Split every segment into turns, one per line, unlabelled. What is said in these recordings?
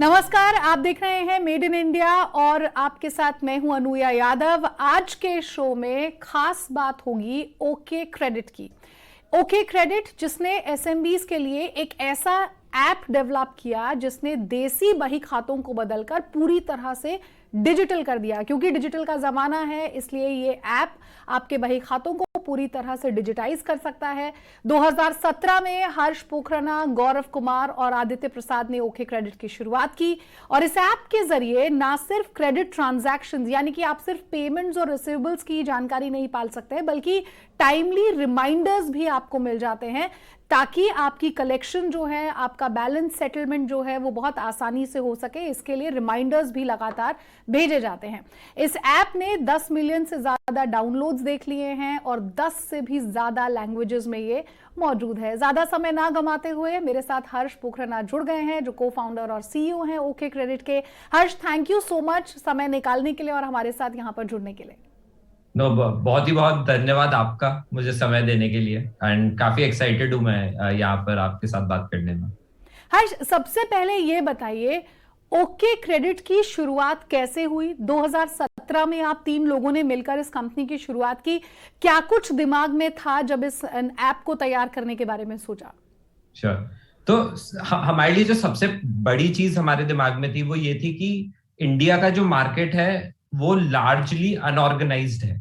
नमस्कार, आप देख रहे हैं मेड इन इंडिया और आपके साथ मैं हूं अनुया यादव। आज के शो में खास बात होगी ओके क्रेडिट की। ओके क्रेडिट जिसने एसएमबीज के लिए एक ऐसा ऐप डेवलप किया जिसने देसी बही खातों को बदलकर पूरी तरह से डिजिटल कर दिया। क्योंकि डिजिटल का जमाना है इसलिए ये ऐप आपके बही खातों को पूरी तरह से डिजिटाइज कर सकता है। 2017 में हर्ष पोखराना, गौरव कुमार और आदित्य प्रसाद ने ओके क्रेडिट की शुरुआत की और इस ऐप के जरिए ना सिर्फ क्रेडिट ट्रांजैक्शंस यानी कि आप सिर्फ पेमेंट्स और रिसीवेबल्स की जानकारी नहीं पाल सकते बल्कि टाइमली रिमाइंडर्स भी आपको मिल जाते हैं ताकि आपकी कलेक्शन जो है, आपका बैलेंस सेटलमेंट जो है वो बहुत आसानी से हो सके। इसके लिए रिमाइंडर्स भी लगातार भेजे जाते हैं। इस ऐप ने 10 मिलियन से ज्यादा डाउनलोड्स देख लिए हैं और 10 से भी ज्यादा लैंग्वेजेस में ये मौजूद है। ज्यादा समय ना गंवाते हुए मेरे साथ हर्ष पोखराना जुड़ गए हैं जो को फाउंडर और सीईओ हैं ओके क्रेडिट के। हर्ष, थैंक यू सो मच समय निकालने के लिए और हमारे साथ यहाँ पर जुड़ने के लिए।
बहुत ही बहुत धन्यवाद आपका मुझे समय देने के लिए एंड काफी एक्साइटेड हूं मैं यहाँ पर आपके साथ बात करने में।
हर्ष, सबसे पहले ये बताइए ओके क्रेडिट की शुरुआत कैसे हुई? 2017 में आप 3 लोगों ने मिलकर इस कंपनी की शुरुआत की। क्या कुछ दिमाग में था जब इस ऐप को तैयार करने के बारे में सोचा?
श्योर। तो हमारे लिए जो सबसे बड़ी चीज हमारे दिमाग में थी वो ये थी कि इंडिया का जो मार्केट है वो लार्जली अनऑर्गेनाइज्ड है,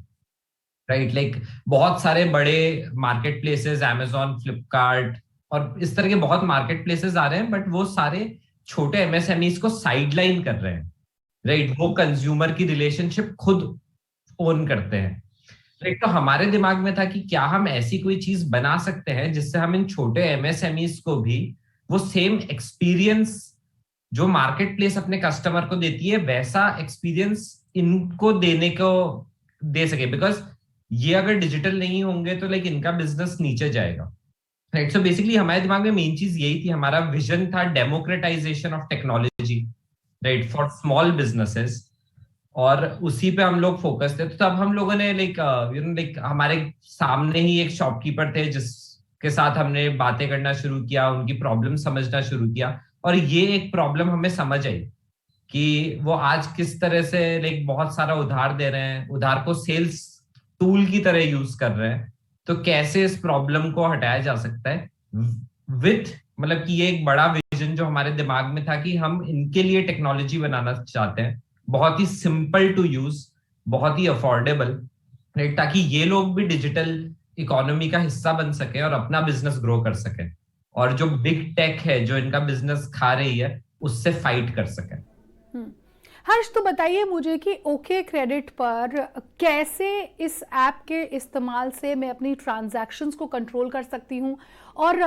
राइट? लाइक बहुत सारे बड़े मार्केट प्लेसेस, अमेजॉन, फ्लिपकार्ट और इस तरह के बहुत मार्केट प्लेसेस आ रहे हैं, बट वो सारे छोटे एमएसएमईज को साइडलाइन कर रहे हैं, राइट? वो कंज्यूमर की रिलेशनशिप खुद ओन करते हैं, राइट? तो हमारे दिमाग में था कि क्या हम ऐसी कोई चीज बना सकते हैं जिससे हम इन छोटे एमएसएमईज को भी वो सेम एक्सपीरियंस जो मार्केट प्लेस अपने कस्टमर को देती है वैसा एक्सपीरियंस इनको देने को दे सके। बिकॉज ये अगर डिजिटल नहीं होंगे तो लाइक इनका बिजनेस नीचे जाएगा, राइट? सो बेसिकली हमारे दिमाग में मेन चीज यही थी। हमारा विजन था democratisation of technology, right, for small businesses, और उसी पे हम लोग फोकस थे। तो तब हम लोगों ने लाइक हमारे सामने ही एक शॉपकीपर थे जिसके साथ हमने बातें करना शुरू किया, उनकी प्रॉब्लम समझना शुरू किया और ये एक प्रॉब्लम हमें समझ आई कि वो आज किस तरह से लाइक बहुत सारा उधार दे रहे हैं, उधार को सेल्स टूल की तरह यूज कर रहे हैं। तो कैसे इस प्रॉब्लम को हटाया जा सकता है विथ, मतलब कि ये एक बड़ा विजन जो हमारे दिमाग में था कि हम इनके लिए टेक्नोलॉजी बनाना चाहते हैं, बहुत ही सिंपल टू यूज, बहुत ही अफोर्डेबल, राइट, ताकि ये लोग भी डिजिटल इकोनॉमी का हिस्सा बन सके और अपना बिजनेस ग्रो कर सके और जो बिग टेक है जो इनका बिजनेस खा रही है उससे फाइट कर सके।
हर्ष, तो बताइए मुझे कि ओके क्रेडिट पर कैसे इस ऐप के इस्तेमाल से मैं अपनी ट्रांजैक्शंस को कंट्रोल कर सकती हूँ और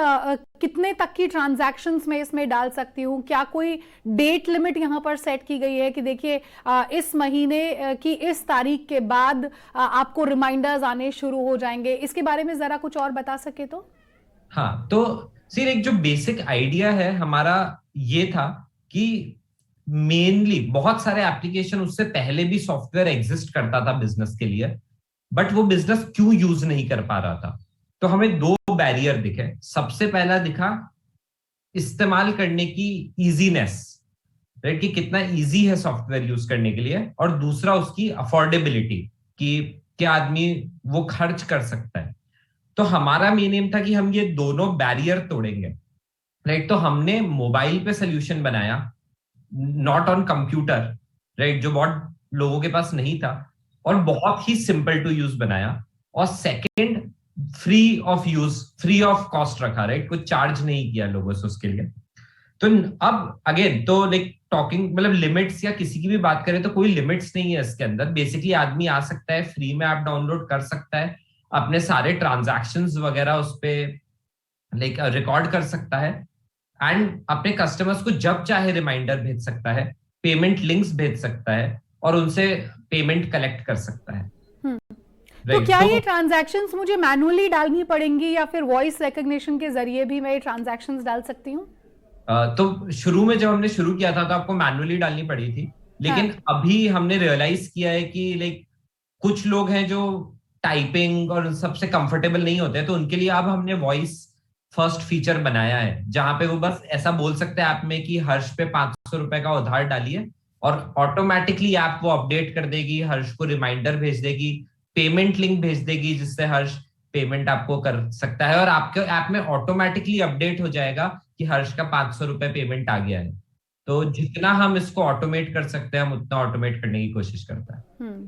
कितने तक की ट्रांजैक्शंस मैं इसमें डाल सकती हूँ? क्या कोई डेट लिमिट यहाँ पर सेट की गई है कि देखिए इस महीने की इस तारीख के बाद आपको रिमाइंडर्स आने शुरू हो जाएंगे? इसके बारे में जरा कुछ और बता सके तो।
हाँ, तो सिर्फ एक जो बेसिक आइडिया है हमारा ये था कि मेनली बहुत सारे एप्लीकेशन उससे पहले भी सॉफ्टवेयर एग्जिस्ट करता था बिजनेस के लिए, बट वो बिजनेस क्यों यूज नहीं कर पा रहा था। तो हमें 2 बैरियर दिखे। सबसे पहला दिखा इस्तेमाल करने की इजीनेस, राइट, कि कितना इजी है सॉफ्टवेयर यूज करने के लिए, और दूसरा उसकी अफोर्डेबिलिटी कि क्या आदमी वो खर्च कर सकता है। तो हमारा मेन एम था कि हम ये दोनों बैरियर तोड़ेंगे, राइट? तो हमने मोबाइल पे सोल्यूशन बनाया, नॉट ऑन कंप्यूटर, राइट, जो बहुत लोगों के पास नहीं था, और बहुत ही सिंपल टू यूज बनाया। और second, free of use, free of cost रखा, राइट, कुछ चार्ज नहीं किया लोगों से उसके लिए। तो अब अगेन तो लाइक टॉकिंग मतलब लिमिट्स या किसी की भी बात करें तो कोई लिमिट्स नहीं है इसके अंदर। बेसिकली आदमी आ सकता है, फ्री में ऐप डाउनलोड कर सकता है, अपने सारे ट्रांजैक्शंस वगैरह उस पे लाइक रिकॉर्ड कर सकता है एंड अपने कस्टमर्स को जब चाहे रिमाइंडर भेज सकता है, पेमेंट लिंक्स भेज सकता है और उनसे पेमेंट कलेक्ट कर सकता है।
तो क्या ये ट्रांजैक्शंस मुझे मैनुअली डालनी पड़ेंगी या फिर वॉइस रिकॉग्निशन के जरिए भी मैं ये ट्रांजैक्शंस डाल सकती हूँ?
तो शुरू में जब हमने शुरू किया था तो आपको मैनुअली डालनी पड़ी थी, लेकिन अभी हमने रियलाइज किया है कि लाइक कुछ लोग हैं जो टाइपिंग और सबसे कंफर्टेबल नहीं होते हैं, तो उनके लिए अब हमने वॉइस फर्स्ट फीचर बनाया है, जहां पे वो बस ऐसा बोल सकते हैं ऐप में कि हर्ष पे 500 रुपए का उधार डालिए, और ऑटोमेटिकली ऐप वो अपडेट कर देगी, हर्ष को रिमाइंडर भेज देगी, पेमेंट लिंक भेज देगी जिससे हर्ष पेमेंट आपको कर सकता है, और आपके ऐप में ऑटोमेटिकली अपडेट हो जाएगा कि हर्ष का 500 रुपए पेमेंट आ गया है। तो जितना हम इसको ऑटोमेट कर सकते हैं हम उतना ऑटोमेट करने की कोशिश करता है।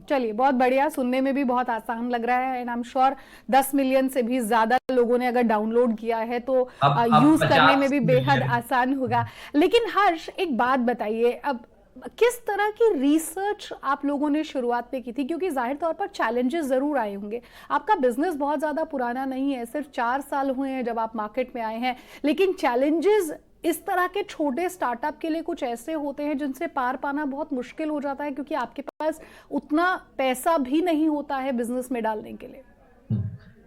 चलिए, बहुत बढ़िया, सुनने में भी बहुत आसान लग रहा है, and I am sure 10 million से भी ज्यादा लोगों ने अगर डाउनलोड किया है तो यूज करने में भी बेहद आसान होगा। लेकिन हर्ष, एक बात बताइए, अब किस तरह की रिसर्च आप लोगों ने शुरुआत में की थी? क्योंकि जाहिर तौर पर चैलेंजेस जरूर आए होंगे। आपका बिजनेस बहुत ज्यादा पुराना नहीं है, सिर्फ 4 साल हुए हैं जब आप मार्केट में आए हैं, लेकिन चैलेंजेस इस तरह के छोटे स्टार्टअप के लिए कुछ ऐसे होते हैं जिनसे पार पाना बहुत मुश्किल हो जाता है, क्योंकि आपके पास उतना पैसा भी नहीं होता है बिजनेस में डालने के लिए।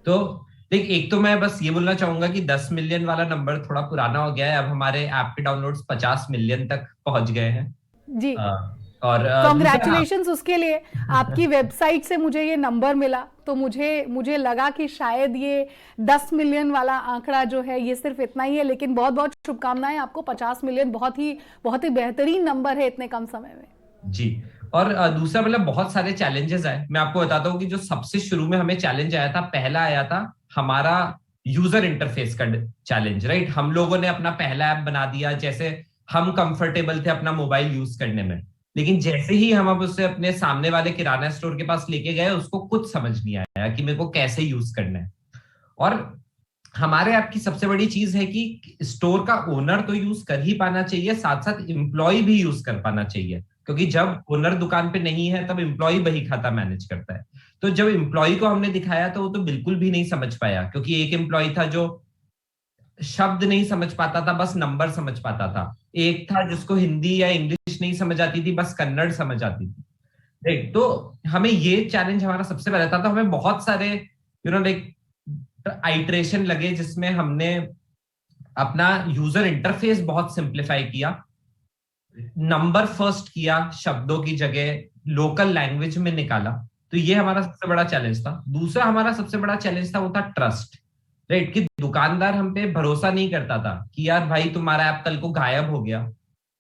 तो देख, एक तो मैं बस ये बोलना चाहूंगा कि 10 मिलियन वाला नंबर थोड़ा पुराना हो गया है, अब हमारे ऐप के डाउनलोड्स 50 मिलियन तक पहुंच गए हैं
जी।
और
कॉन्ग्रेचुलेशंस उसके लिए। आपकी वेबसाइट से मुझे ये नंबर मिला तो मुझे लगा कि शायद ये 10 मिलियन वाला आंकड़ा जो है ये सिर्फ इतना ही है, लेकिन बहुत बहुत शुभकामनाएं आपको। 50 मिलियन बहुत ही बेहतरीन नंबर है इतने कम समय में।
जी। और दूसरा मतलब बहुत सारे चैलेंजेस आए। मैं आपको बताता हूँ कि जो सबसे शुरू में हमें चैलेंज आया था, पहला आया था हमारा यूजर इंटरफेस का चैलेंज, राइट। हम लोगों ने अपना पहला ऐप बना दिया, जैसे हम कंफर्टेबल थे अपना मोबाइल यूज करने में, लेकिन जैसे ही हम अब उसे अपने सामने वाले किराना स्टोर के पास लेके गए, उसको कुछ समझ नहीं आया कि मेरे को कैसे यूज करना है। और हमारे ऐप की सबसे बड़ी चीज है कि स्टोर का ओनर तो यूज कर ही पाना चाहिए, साथ साथ एम्प्लॉय भी यूज कर पाना चाहिए, क्योंकि जब ओनर दुकान पे नहीं है तब एम्प्लॉय बही खाता मैनेज करता है। तो जब एम्प्लॉय को हमने दिखाया तो वो तो बिल्कुल भी नहीं समझ पाया, क्योंकि एक एम्प्लॉय था जो शब्द नहीं समझ पाता था, बस नंबर समझ पाता था। एक था जिसको हिंदी या इंग्लिश नहीं समझ आती थी, बस कन्नड़ समझ आती थी, राइट। तो हमें ये चैलेंज हमारा सबसे पहले था। तो हमें बहुत सारे आइटरेशन लगे जिसमें हमने अपना यूजर इंटरफेस बहुत सिंप्लीफाई किया, नंबर फर्स्ट किया, शब्दों की जगह लोकल लैंग्वेज में निकाला। तो ये हमारा सबसे बड़ा चैलेंज था। दूसरा हमारा सबसे बड़ा चैलेंज था वो था ट्रस्ट, राइट। कि दुकानदार हम पे भरोसा नहीं करता था कि यार भाई तुम्हारा ऐप कल को गायब हो गया,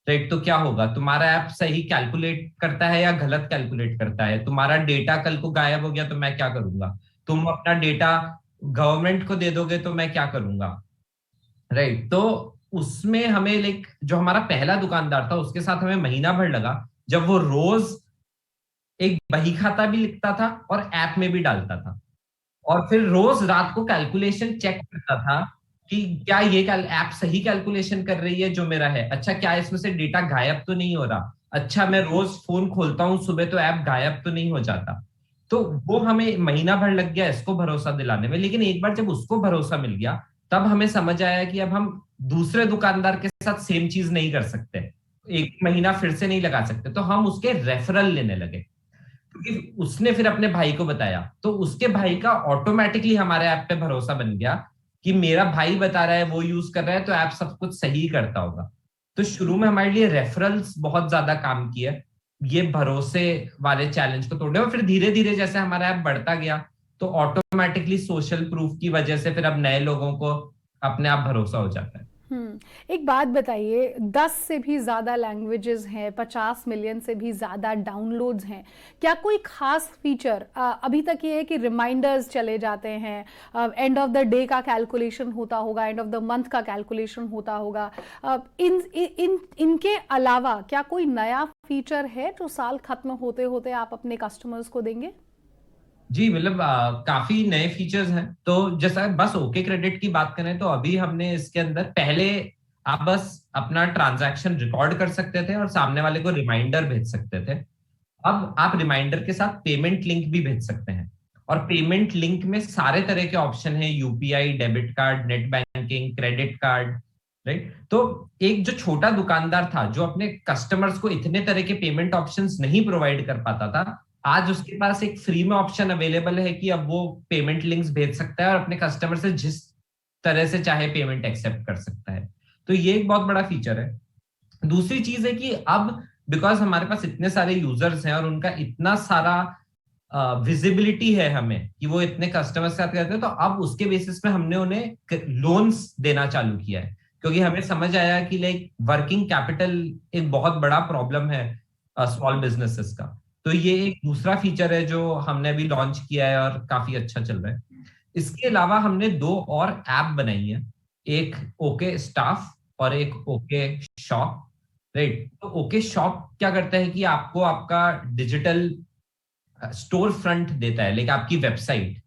राइट, तो क्या होगा? तुम्हारा ऐप सही कैलकुलेट करता है या गलत कैलकुलेट करता है? तुम्हारा डेटा कल को गायब हो गया तो मैं क्या करूंगा? तुम अपना डेटा गवर्नमेंट को दे दोगे तो मैं क्या करूंगा, राइट। तो उसमें हमें जो हमारा पहला दुकानदार था उसके साथ हमें महीना भर लगा, जब वो रोज एक बही खाता भी लिखता था और ऐप में भी डालता था, और फिर रोज रात को कैलकुलेशन चेक करता था कि क्या ये ऐप सही कैलकुलेशन कर रही है जो मेरा है, अच्छा क्या इसमें से डेटा गायब तो नहीं हो रहा, अच्छा मैं रोज फोन खोलता हूँ सुबह तो ऐप गायब तो नहीं हो जाता। तो वो हमें महीना भर लग गया इसको भरोसा दिलाने में। लेकिन एक बार जब उसको भरोसा मिल गया तब हमें समझ आया कि अब हम दूसरे दुकानदार के साथ सेम चीज नहीं कर सकते, एक महीना फिर से नहीं लगा सकते। तो हम उसके रेफरल लेने लगे, क्योंकि उसने फिर अपने भाई को बताया, तो उसके भाई का ऑटोमेटिकली हमारे ऐप पे भरोसा बन गया कि मेरा भाई बता रहा है, वो यूज कर रहा है, तो ऐप सब कुछ सही करता होगा। तो शुरू में हमारे लिए रेफरल्स बहुत ज्यादा काम किया, ये भरोसे वाले चैलेंज को तोड़ने। और फिर धीरे धीरे जैसे हमारा ऐप बढ़ता गया तो ऑटोमेटिकली सोशल प्रूफ की वजह से फिर अब नए लोगों को अपने आप भरोसा हो जाता है।
एक बात बताइए, 10 से भी ज़्यादा लैंग्वेजेस हैं, 50 मिलियन से भी ज़्यादा डाउनलोड्स हैं, क्या कोई खास फीचर अभी तक ये है कि रिमाइंडर्स चले जाते हैं, एंड ऑफ द डे का कैलकुलेशन होता होगा, एंड ऑफ द मंथ का कैलकुलेशन होता होगा, इनके अलावा क्या कोई नया फीचर है जो साल खत्म होते होते आप अपने कस्टमर्स को देंगे?
जी, मतलब काफी नए फीचर्स हैं। तो जैसा बस ओके क्रेडिट की बात करें तो अभी हमने इसके अंदर, पहले आप बस अपना ट्रांजैक्शन रिकॉर्ड कर सकते थे और सामने वाले को रिमाइंडर भेज सकते थे। अब आप रिमाइंडर के साथ पेमेंट लिंक भी भेज सकते हैं, और पेमेंट लिंक में सारे तरह के ऑप्शन हैं, UPI, debit card, net banking, credit card, right. तो एक जो छोटा दुकानदार था जो अपने कस्टमर्स को इतने तरह के पेमेंट ऑप्शंस नहीं प्रोवाइड कर पाता था, आज उसके पास एक फ्री में ऑप्शन अवेलेबल है कि अब वो पेमेंट लिंक्स भेज सकता है और अपने कस्टमर से जिस तरह से चाहे पेमेंट एक्सेप्ट कर सकता है। तो ये एक बहुत बड़ा फीचर है। दूसरी चीज है कि अब बिकॉज हमारे पास इतने सारे यूजर्स हैं और उनका इतना सारा विजिबिलिटी है हमें कि वो इतने कस्टमर के साथ करते हैं, तो अब उसके बेसिस पे हमने उन्हें लोन्स देना चालू किया है, क्योंकि हमें समझ आया कि लाइक वर्किंग कैपिटल एक बहुत बड़ा प्रॉब्लम है स्मॉल बिजनेसेस का। तो ये एक दूसरा फीचर है जो हमने अभी लॉन्च किया है और काफी अच्छा चल रहा है। इसके अलावा हमने 2 और ऐप बनाई है, एक ओके स्टाफ और एक ओके शॉप, राइट। तो ओके शॉप क्या करता है कि आपको आपका डिजिटल स्टोर फ्रंट देता है, लाइक आपकी वेबसाइट,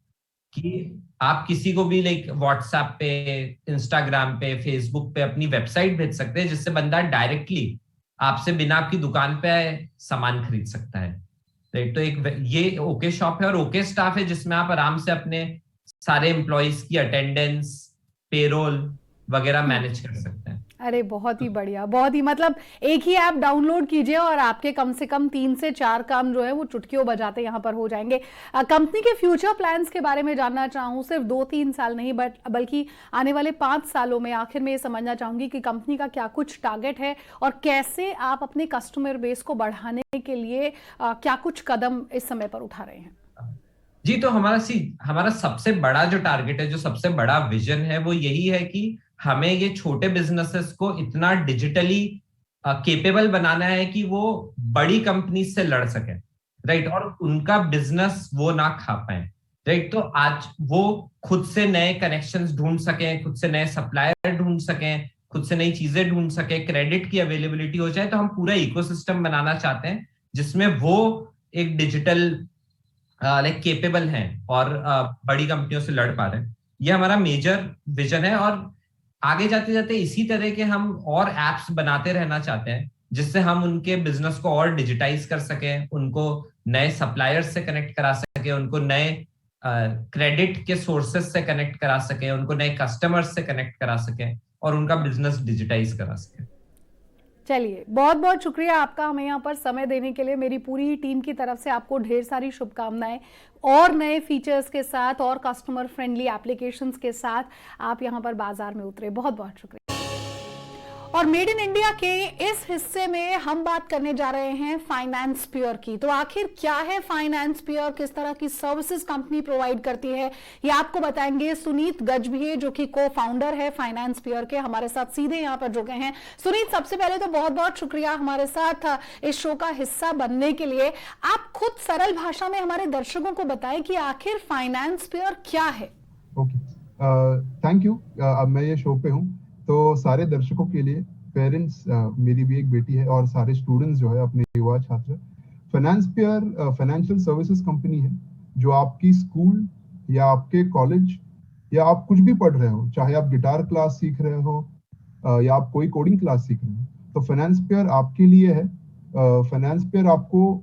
कि आप किसी को भी लाइक व्हाट्सएप पे, इंस्टाग्राम पे, फेसबुक पे अपनी वेबसाइट भेज सकते हैं, जिससे बंदा डायरेक्टली आपसे बिना आपकी दुकान पे आए सामान खरीद सकता है, राइट। तो एक ये ओके शॉप है, और ओके स्टाफ है जिसमें आप आराम से अपने सारे एम्प्लॉइज की अटेंडेंस, पेरोल वगैरह मैनेज कर सकते हैं।
अरे बहुत ही बढ़िया, बहुत ही, मतलब एक ही ऐप डाउनलोड कीजिए और आपके कम से कम 3 से 4 काम जो है वो चुटकियों बजाते यहाँ पर हो जाएंगे। कंपनी के फ्यूचर प्लान्स के बारे में जानना चाहूँ, सिर्फ 2-3 साल नहीं बल्कि आने वाले 5 सालों में आखिर में ये समझना चाहूंगी कि कंपनी का क्या कुछ टारगेट है और कैसे आप अपने कस्टमर बेस को बढ़ाने के लिए क्या कुछ कदम इस समय पर उठा रहे हैं।
जी, तो हमारा सबसे बड़ा जो टारगेट है, जो सबसे बड़ा विजन है, वो यही है कि हमें ये छोटे बिजनेसेस को इतना डिजिटली केपेबल बनाना है कि वो बड़ी कंपनी से लड़ सके, राइट, और उनका बिजनेस वो ना खा पाए, राइट। तो आज वो खुद से नए कनेक्शंस ढूंढ सकें, खुद से नए सप्लायर ढूंढ सकें, खुद से नई चीजें ढूंढ सके, क्रेडिट की अवेलेबिलिटी हो जाए। तो हम पूरा इकोसिस्टम बनाना चाहते हैं जिसमें वो एक डिजिटल लाइक केपेबल हैं और बड़ी कंपनियों से लड़ पा रहे हैं। ये हमारा मेजर विजन है, और आगे जाते जाते इसी तरह के हम और एप्स बनाते रहना चाहते हैं, जिससे हम उनके बिजनेस को और डिजिटाइज कर सकें, उनको नए सप्लायर्स से कनेक्ट करा सके, उनको नए क्रेडिट के सोर्सेस से कनेक्ट करा सके, उनको नए कस्टमर्स से कनेक्ट करा सके और उनका बिजनेस डिजिटाइज करा सके।
चलिए, बहुत बहुत शुक्रिया आपका हमें यहाँ पर समय देने के लिए। मेरी पूरी टीम की तरफ से आपको ढेर सारी शुभकामनाएं, और नए फीचर्स के साथ और कस्टमर फ्रेंडली एप्लीकेशंस के साथ आप यहाँ पर बाजार में उतरे। बहुत बहुत शुक्रिया। और मेड इन इंडिया के इस हिस्से में हम बात करने जा रहे हैं फाइनेंसपियर की। तो आखिर क्या है फाइनेंसपियर, किस तरह की सर्विसेज कंपनी प्रोवाइड करती है, ये आपको बताएंगे सुनीत गजभिये, जो कि को फाउंडर है फाइनेंसपियर के, हमारे साथ सीधे यहाँ पर जुड़ गए हैं। सुनीत, सबसे पहले तो बहुत बहुत शुक्रिया हमारे साथ इस शो का हिस्सा बनने के लिए। आप खुद सरल भाषा में हमारे दर्शकों को बताएं कि आखिर फाइनेंसपियर क्या है।
Okay, thank you. अब मैं ये शो पे हूँ, तो सारे दर्शकों के लिए, पेरेंट्स, मेरी भी एक बेटी है, और सारे स्टूडेंट्स जो है अपने युवा छात्र, फाइनेंसपियर फाइनेंशियल सर्विसेज कंपनी है जो आपकी स्कूल या आपके कॉलेज या आप कुछ भी पढ़ रहे हो, चाहे आप गिटार क्लास सीख रहे हो या आप कोई कोडिंग क्लास सीख रहे हो, तो फाइनेंसपियर आपके लिए है। फाइनेंसपियर आपको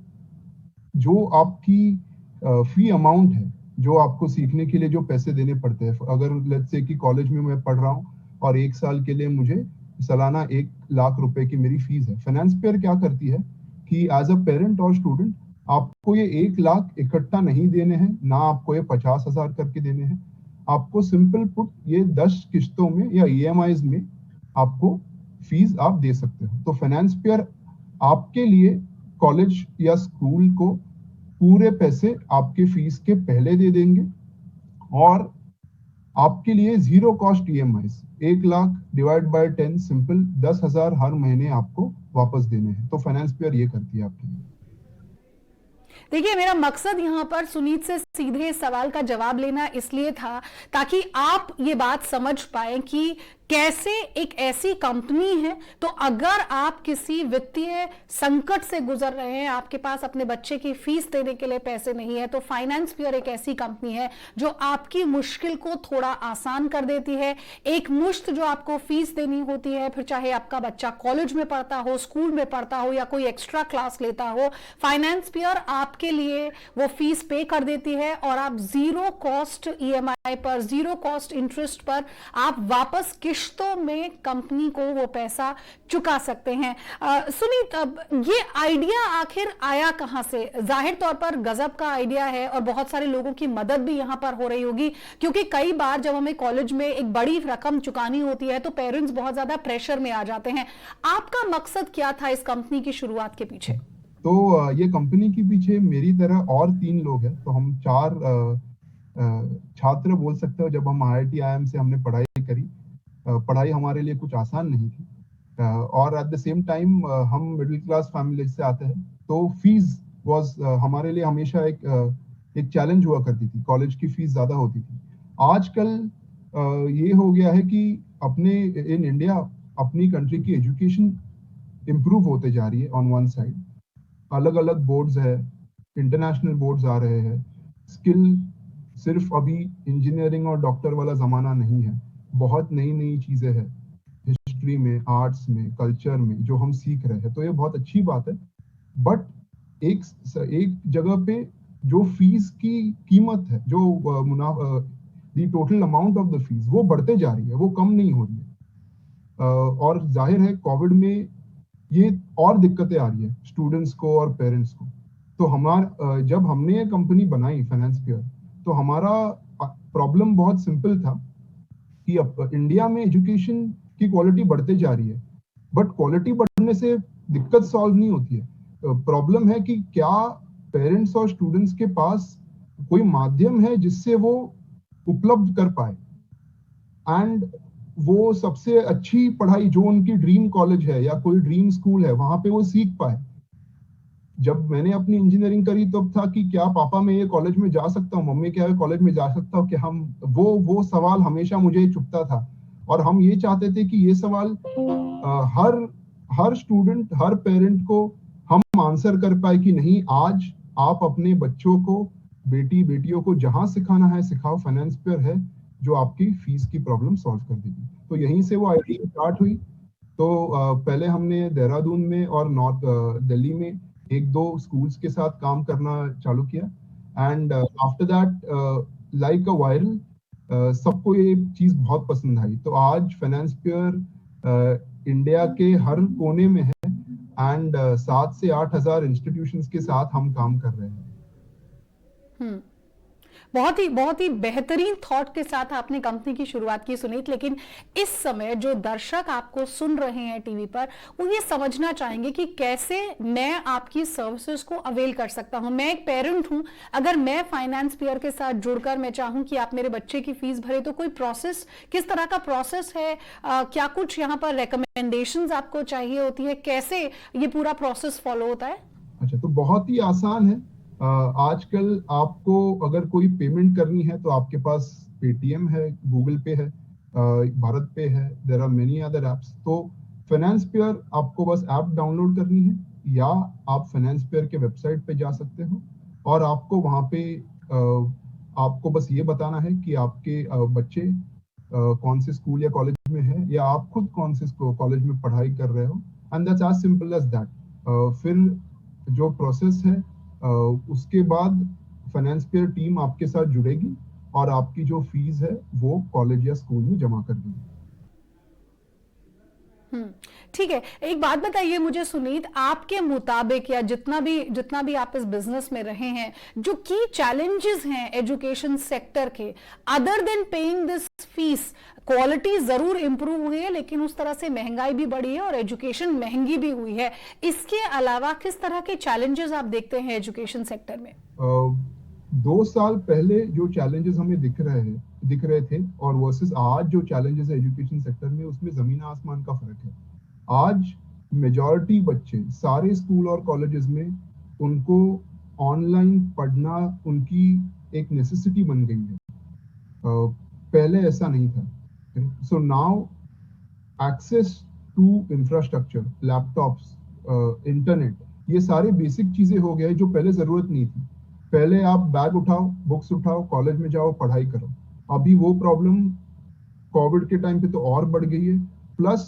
जो आपकी फी अमाउंट है, जो आपको सीखने के लिए जो पैसे देने पड़ते हैं, अगर लेट्स से कि कॉलेज में मैं पढ़ रहा हूँ और 1 साल के लिए मुझे सालाना 1 लाख रुपए की मेरी फीस है, फाइनेंसपियर क्या करती है कि एज अ पेरेंट और स्टूडेंट आपको ये 1 लाख इकट्ठा नहीं देने हैं, ना आपको ये 50,000 करके देने हैं। आपको सिंपल पुट ये 10 किस्तों में या EMIs में आपको फीस आप दे सकते हो। तो फाइनेंसपियर आपके लिए कॉलेज या स्कूल को पूरे पैसे आपके फीस के पहले दे देंगे, और आपके लिए 0 cost EMIs, 1 lakh divide by 10, simple 10,000 हर महीने आपको वापस देने हैं। तो फाइनेंसपियर ये करती है आपके लिए।
देखिए, मेरा मकसद यहाँ पर सुनीत से सीधे इस सवाल का जवाब लेना इसलिए था ताकि आप ये बात समझ पाए कि कैसे एक ऐसी कंपनी है, तो अगर आप किसी वित्तीय संकट से गुजर रहे हैं, आपके पास अपने बच्चे की फीस देने के लिए पैसे नहीं है, तो फाइनेंसपियर एक ऐसी कंपनी है जो आपकी मुश्किल को थोड़ा आसान कर देती है। एक मुश्त जो आपको फीस देनी होती है, फिर चाहे आपका बच्चा कॉलेज में पढ़ता हो, स्कूल में पढ़ता हो या कोई एक्स्ट्रा क्लास लेता हो, फाइनेंसपियर आपके लिए वो फीस पे कर देती है और आप 0 कॉस्ट EMI पर, 0 कॉस्ट इंटरेस्ट पर आप वापस किश्तों में कंपनी को वो पैसा चुका सकते हैं। सुनीत, अब ये आइडिया आखिर आया कहां से? जाहिर तौर पर गजब का आइडिया है और बहुत सारे लोगों की मदद भी यहां पर हो रही होगी, क्योंकि कई बार जब हमें कॉलेज में एक बड़ी रकम चुकानी होती है तो पेरेंट्स बहुत ज्यादा प्रेशर में आ जाते हैं। आपका मकसद क्या था इस कंपनी की शुरुआत के पीछे?
ये कंपनी के पीछे मेरी तरह और 3 लोग हैं, तो हम 4 छात्र बोल सकते हो। जब हम IIT IIM से हमने पढ़ाई करी, पढ़ाई हमारे लिए कुछ आसान नहीं थी, और एट द सेम टाइम हम मिडिल क्लास फैमिली से आते हैं, तो फीस वाज हमारे लिए हमेशा एक चैलेंज हुआ करती थी। कॉलेज की फीस ज्यादा होती थी। आजकल ये हो गया है कि अपने इन इंडिया अपनी कंट्री की एजुकेशन इम्प्रूव होते जा रही है। ऑन वन साइड अलग अलग बोर्ड्स है, इंटरनेशनल बोर्ड्स आ रहे हैं। स्किल सिर्फ अभी इंजीनियरिंग और डॉक्टर वाला जमाना नहीं है, बहुत नई नई चीजें हैं हिस्ट्री में, आर्ट्स में, कल्चर में जो हम सीख रहे हैं, तो ये बहुत अच्छी बात है। बट एक जगह पे जो फीस की कीमत है, जो the total amount of the fees, वो बढ़ते जा रही है, वो कम नहीं हो रही है। और जाहिर है कोविड में ये और दिक्कतें आ रही है स्टूडेंट्स को और पेरेंट्स को। तो जब हमने ये कंपनी बनाई फाइनेंसपियर, तो हमारा प्रॉब्लम बहुत सिंपल था कि अब इंडिया में एजुकेशन की क्वालिटी बढ़ते जा रही है, बट क्वालिटी बढ़ने से दिक्कत सॉल्व नहीं होती है। प्रॉब्लम है कि क्या पेरेंट्स और स्टूडेंट्स के पास कोई माध्यम है जिससे वो उपलब्ध कर पाए, एंड वो सबसे अच्छी पढ़ाई जो उनकी ड्रीम कॉलेज है या कोई ड्रीम स्कूल है वहां पे वो सीख पाए। जब मैंने अपनी इंजीनियरिंग करी तब था कि क्या पापा मैं ये कॉलेज में जा सकता हूँ, मम्मी क्या कॉलेज में जा सकता हूँ, कि हम वो सवाल हमेशा मुझे चुभता था। और हम ये चाहते थे कि ये सवाल हर स्टूडेंट, हर पेरेंट को हम आंसर कर पाए कि नहीं, आज आप अपने बच्चों को, बेटियों को जहां सिखाना है सिखाओ, फाइनेंसपियर है जो आपकी फीस की प्रॉब्लम सॉल्व कर देगी। तो यहीं से वो आइडिया स्टार्ट हुई। तो पहले हमने देहरादून में और नॉर्थ दिल्ली में 1-2 स्कूल्स के साथ काम करना चालू किया, and after that like a viral सबको ये चीज बहुत पसंद आई। तो आज फाइनेंसपियर इंडिया के हर कोने में है, एंड 7 से 8 हजार इंस्टीट्यूशंस के साथ हम काम कर रहे हैं।
बहुत ही बेहतरीन थॉट के साथ आपने कंपनी की शुरुआत की सुनीत। लेकिन इस समय जो दर्शक आपको सुन रहे हैं टीवी पर, वो ये समझना चाहेंगे कि कैसे मैं आपकी सर्विसेज को अवेल कर सकता हूं। मैं एक पेरेंट हूं, अगर मैं फाइनेंसपियर के साथ जुड़कर मैं चाहूं कि आप मेरे बच्चे की फीस भरे, तो कोई प्रोसेस, किस तरह का प्रोसेस है, क्या कुछ यहाँ पर रिकमेंडेशंस आपको चाहिए होती है, कैसे ये पूरा प्रोसेस फॉलो होता है?
अच्छा, तो बहुत ही आसान है। आजकल आपको अगर कोई पेमेंट करनी है तो आपके पास पेटीएम है, गूगल पे है, भारत पे है, there are many other apps. तो फाइनेंसपियर आपको बस ऐप डाउनलोड करनी है, या आप फाइनेंसपियर के वेबसाइट पे जा सकते हो, और आपको वहाँ पे आपको बस ये बताना है कि आपके बच्चे कौन से स्कूल या कॉलेज में है, या आप खुद कौन से कॉलेज में पढ़ाई कर रहे हो, and that's as simple as that. फिर जो प्रोसेस है, उसके बाद फाइनेंसपियर टीम आपके साथ जुड़ेगी और आपकी जो फीस है वो कॉलेज या स्कूल में जमा कर देगी।
ठीक है, एक बात बताइए मुझे सुनीत, आपके मुताबिक या जितना भी आप इस बिजनेस में रहे हैं, जो की चैलेंजेस हैं एजुकेशन सेक्टर के, other than paying this fees, quality जरूर इंप्रूव हुई है, लेकिन उस तरह से महंगाई भी बढ़ी है और एजुकेशन महंगी भी हुई है। इसके अलावा किस तरह के चैलेंजेस आप देखते हैं एजुकेशन सेक्टर में?
2 साल पहले जो चैलेंजेस हमें दिख रहे थे और वर्सेस आज जो चैलेंजेस है एजुकेशन सेक्टर में, उसमें जमीन आसमान का फर्क है। आज मेजॉरिटी बच्चे सारे स्कूल और कॉलेजेस में उनको ऑनलाइन पढ़ना उनकी एक नेसेसिटी बन गई है। पहले ऐसा नहीं था। So now access to infrastructure, laptops, internet, ये सारे बेसिक चीजें हो गए जो पहले जरूरत नहीं थी। पहले आप बैग उठाओ, बुक्स उठाओ, कॉलेज में जाओ, पढ़ाई करो। अभी वो प्रॉब्लम कोविड के टाइम पे तो और बढ़ गई है। प्लस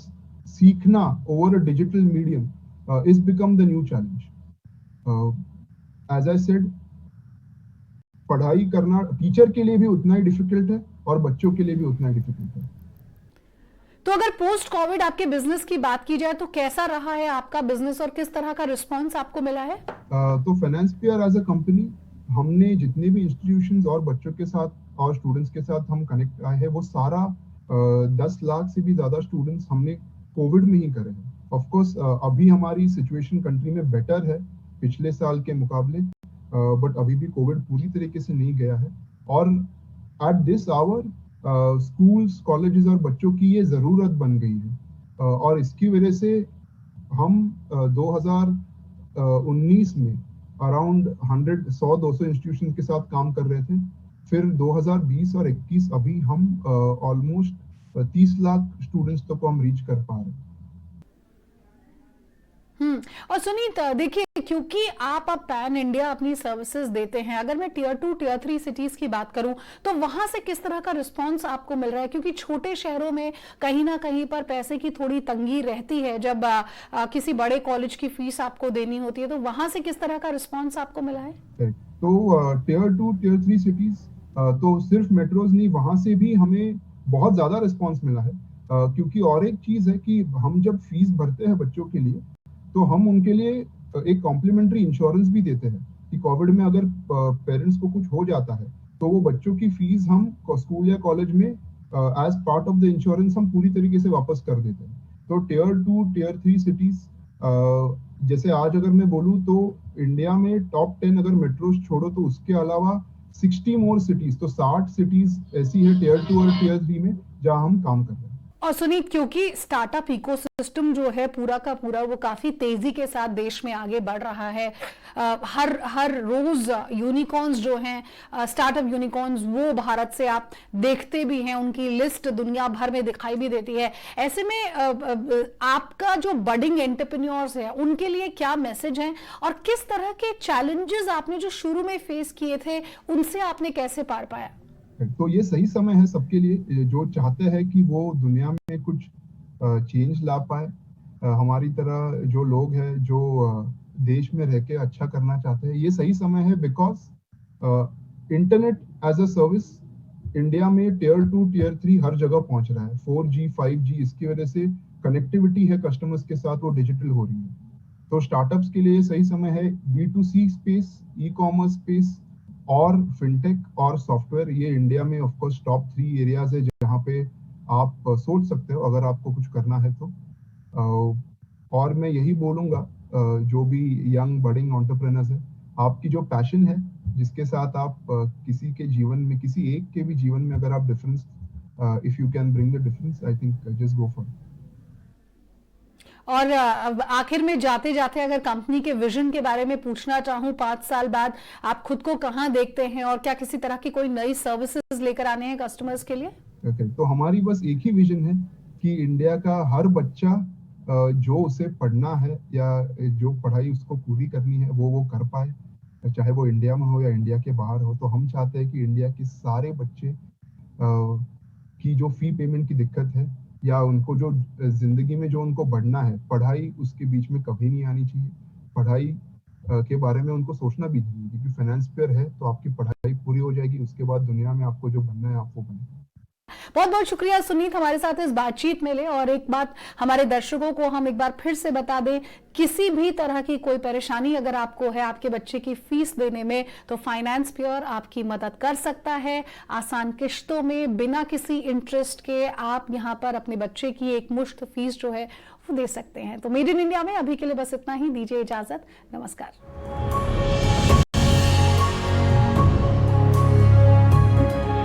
सीखना over a digital medium is become the new challenge. As I said, पढ़ाई करना टीचर के लिए भी उतना ही डिफिकल्ट है और बच्चों के लिए भी उतना ही डिफिकल्ट है।
तो अगर पोस्ट कोविड आपके बिजनेस की बात की जाए तो कैसा रहा है आपका बिजनेस और किस तरह का रिस्पांस आपको मिला है?
तो फाइनेंसपियर एज अ कंपनी, हमने जितने भी इंस्टीट्यूशंस और बच्चों के साथ और स्टूडेंट्स के साथ हम कनेक्ट आए हैं, वो सारा 10 लाख से भी ज्यादा स्टूडेंट्स हमने कोविड में ही करे हैं। ऑफ कोर्स अभी हमारी सिचुएशन कंट्री में बेटर है, पिछले साल के मुकाबले, बट अभी भी कोविड पूरी तरीके से नहीं गया है। और at this hour schools, colleges और बच्चों की ये ज़रूरत बन गई है, और इसकी वजह से हम 2019 में अराउंड 100-200 इंस्टीट्यूशन के साथ काम कर रहे थे। फिर 2020 और 21 अभी हम ऑलमोस्ट 30 लाख स्टूडेंट्स तक को हम रीच कर पा रहे हैं।
और सुनीत, देखिए, क्योंकि आप अब पैन इंडिया अपनी सर्विसेज देते हैं, अगर मैं टियर 2 टियर 3 सिटीज की बात करूं तो वहां से किस तरह का रिस्पांस आपको मिल रहा है? क्योंकि छोटे शहरों में कहीं ना कहीं पर पैसे की थोड़ी तंगी रहती है, जब किसी बड़े कॉलेज की फीस आपको देनी होती है, तो वहां से किस तरह का रिस्पॉन्स आपको मिला है?
तो टियर 2 टियर 3 सिटीज, तो सिर्फ मेट्रोज नहीं, वहां से भी हमें बहुत ज्यादा रिस्पॉन्स मिला है। क्योंकि और एक चीज है कि हम जब फीस भरते हैं बच्चों के लिए, तो हम उनके लिए एक कॉम्प्लीमेंट्री इंश्योरेंस भी देते हैं कि कोविड में अगर पेरेंट्स को कुछ हो जाता है तो वो बच्चों की फीस हम स्कूल या कॉलेज में as part of the insurance हम पूरी तरीके से वापस कर देते हैं। तो टियर 2 टियर 3 सिटीज, जैसे आज अगर मैं बोलूँ तो इंडिया में टॉप 10 अगर मेट्रोज छोड़ो तो उसके अलावा 60 मोर सिटीज, तो 60 सिटीज ऐसी है टियर 2 और टियर 3 में जहाँ हम काम कर रहे हैं।
और सुनीत, क्योंकि स्टार्टअप इकोसिस्टम जो है पूरा का पूरा वो काफी तेजी के साथ देश में आगे बढ़ रहा है, हर रोज यूनिकॉर्न्स जो हैं, स्टार्टअप यूनिकॉर्न्स, वो भारत से आप देखते भी हैं, उनकी लिस्ट दुनिया भर में दिखाई भी देती है। ऐसे में आपका जो बडिंग एंटरप्रेन्योर्स है उनके लिए क्या मैसेज है, और किस तरह के चैलेंजेस आपने जो शुरू में फेस किए थे उनसे आपने कैसे पार पाया?
तो ये सही समय है सबके लिए जो चाहते हैं कि वो दुनिया में कुछ चेंज ला पाए। हमारी तरह जो लोग हैं जो देश में रह के अच्छा करना चाहते हैं, ये सही समय है। Because internet as a service India में टियर 2 टियर 3 हर जगह पहुंच रहा है। 4G 5G, इसकी वजह से कनेक्टिविटी है कस्टमर्स के साथ, वो डिजिटल हो रही है। तो स्टार्टअप्स के लिए सही समय है। B2C space, e commerce space और फिनटेक और सॉफ्टवेयर, ये इंडिया में ऑफ कोर्स टॉप 3 एरियाज है जहाँ पे आप सोच सकते हो अगर आपको कुछ करना है तो। और मैं यही बोलूँगा जो भी यंग बडिंग एंटरप्रेन्योर्स है, आपकी जो पैशन है, जिसके साथ आप किसी के जीवन में, किसी एक के भी जीवन में अगर आप difference, if you can bring the difference, I think just go for it.
और आखिर में जाते जाते अगर कंपनी के विजन के बारे में पूछना चाहूँ, 5 साल बाद आप खुद को कहाँ देखते हैं, और क्या किसी तरह की कोई नई सर्विसेज लेकर आने हैं कस्टमर्स के लिए?
तो हमारी बस एक ही विजन है कि इंडिया का हर बच्चा जो उसे पढ़ना है या जो पढ़ाई उसको पूरी करनी है वो कर पाए, चाहे वो इंडिया में हो या इंडिया के बाहर हो। तो हम चाहते हैं कि इंडिया के सारे बच्चे की जो फी पेमेंट की दिक्कत है या उनको जो जिंदगी में जो उनको बढ़ना है, पढ़ाई उसके बीच में कभी नहीं आनी चाहिए। पढ़ाई के बारे में उनको सोचना भी चाहिए, क्योंकि फाइनेंस पेयर है तो आपकी पढ़ाई पूरी हो जाएगी, उसके बाद दुनिया में आपको जो बनना है आप वो बने।
बहुत बहुत शुक्रिया सुनीत हमारे साथ इस बातचीत में ले। और एक बात हमारे दर्शकों को हम एक बार फिर से बता दें, किसी भी तरह की कोई परेशानी अगर आपको है आपके बच्चे की फीस देने में, तो फाइनेंस प्योर आपकी मदद कर सकता है। आसान किश्तों में बिना किसी इंटरेस्ट के आप यहां पर अपने बच्चे की एक मुश्त फीस जो है वो दे सकते हैं। तो मेड इन इंडिया में अभी के लिए बस इतना ही, दीजिए इजाजत, नमस्कार।